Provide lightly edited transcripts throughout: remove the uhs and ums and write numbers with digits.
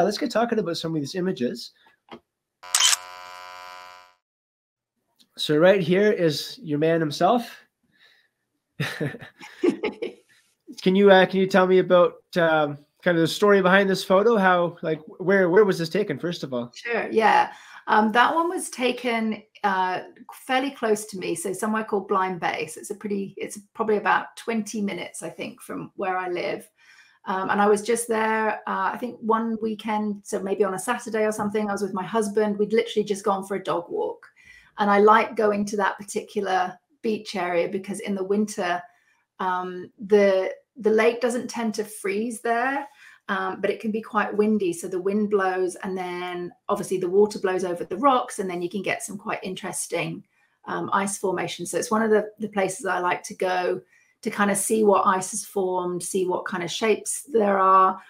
let's get talking about some of these images. So right here is your man himself. Can you tell me about kind of the story behind this photo? How, like, where was this taken, first of all? Sure, yeah. That one was taken fairly close to me, so somewhere called Blind Bay. So it's probably about 20 minutes, I think, from where I live. And I was just there, I think one weekend, so maybe on a Saturday or something. I was with my husband. We'd literally just gone for a dog walk. And I like going to that particular beach area because in the winter, the lake doesn't tend to freeze there, but it can be quite windy. So the wind blows, and then obviously the water blows over the rocks, and then you can get some quite interesting ice formation. So it's one of the places I like to go to kind of see what ice has formed, see what kind of shapes there are.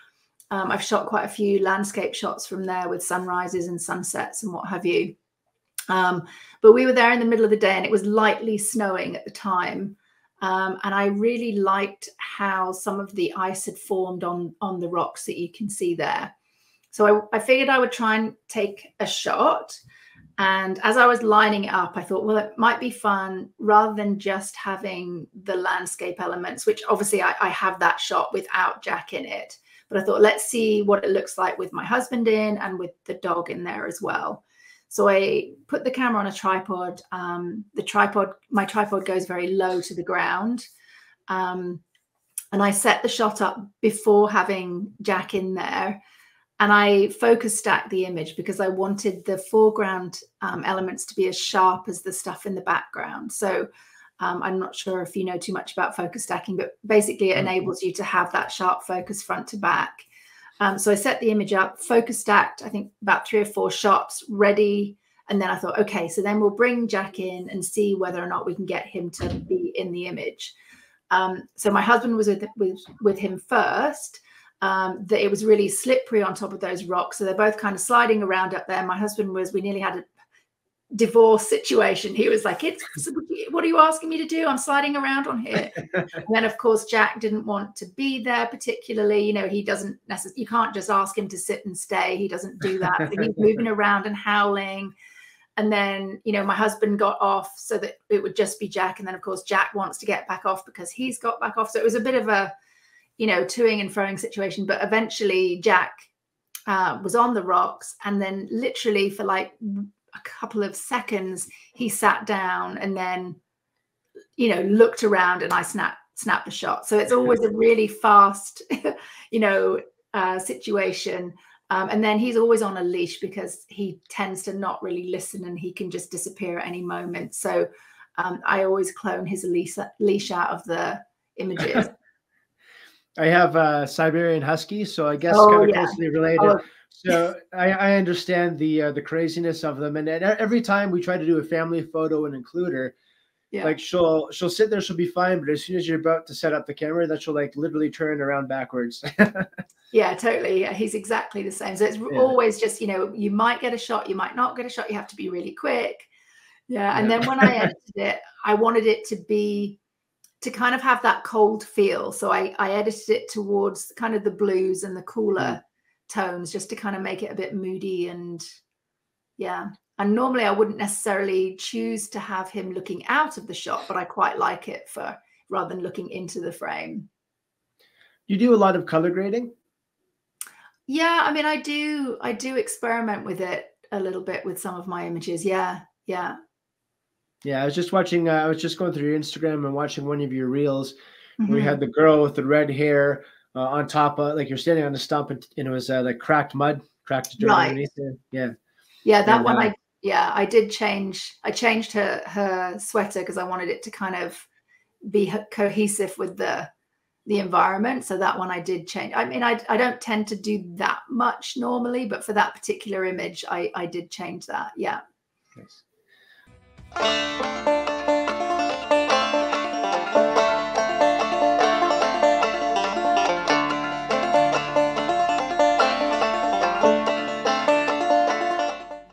I've shot quite a few landscape shots from there with sunrises and sunsets and what have you. But we were there in the middle of the day, and it was lightly snowing at the time. And I really liked how some of the ice had formed on the rocks that you can see there. So I figured I would try and take a shot. And as I was lining it up, I thought, well, it might be fun rather than just having the landscape elements, which obviously I have that shot without Jack in it. But I thought, let's see what it looks like with my husband in and with the dog in there as well. So I put the camera on a tripod. My tripod goes very low to the ground. And I set the shot up before having Jack in there. And I focus stacked the image because I wanted the foreground elements to be as sharp as the stuff in the background. So I'm not sure if you know too much about focus stacking, but basically it enables you to have that sharp focus front to back. So I set the image up, focus stacked, I think about 3 or 4 shots ready. And then I thought, okay, so then we'll bring Jack in and see whether or not we can get him to be in the image. So my husband was with him first. That it was really slippery on top of those rocks. So they're both kind of sliding around up there. My husband we nearly had a divorce situation. He was like, what are you asking me to do? I'm sliding around on here. And then of course, Jack didn't want to be there particularly. You know, he doesn't necessarily, you can't just ask him to sit and stay. He doesn't do that. So he's moving around and howling. And then, you know, my husband got off so that it would just be Jack. And then of course, Jack wants to get back off because he's got back off. So it was a bit of a, you know, toing and froing situation. But eventually Jack was on the rocks, and then literally for like a couple of seconds, he sat down and then, you know, looked around, and I snapped a shot. So it's always a really fast, you know, situation. And then he's always on a leash because he tends to not really listen, and he can just disappear at any moment. So I always clone his leash out of the images. I have a Siberian Husky, so I guess kind of closely related. So I understand the craziness of them. And every time we try to do a family photo and include her, like she'll sit there, she'll be fine. But as soon as you're about to set up the camera, that she'll like literally turn around backwards. Yeah, totally. Yeah, he's exactly the same. So it's always just, you know, you might get a shot, you might not get a shot. You have to be really quick. Yeah. And then when I edited it, I wanted it to kind of have that cold feel. So I edited it towards kind of the blues and the cooler tones, just to kind of make it a bit moody. And and normally I wouldn't necessarily choose to have him looking out of the shot, but I quite like it for rather than looking into the frame. You do a lot of color grading? Yeah, I mean, I do experiment with it a little bit with some of my images. Yeah. I was just watching, I was just going through your Instagram and watching one of your reels where you had the girl with the red hair on top of, like, you're standing on the stump, and it was like cracked dirt underneath it. Yeah, that one I did change. I changed her sweater because I wanted it to kind of be cohesive with the environment. So that one I did change. I mean, I don't tend to do that much normally, but for that particular image, I did change that. Yeah. Nice.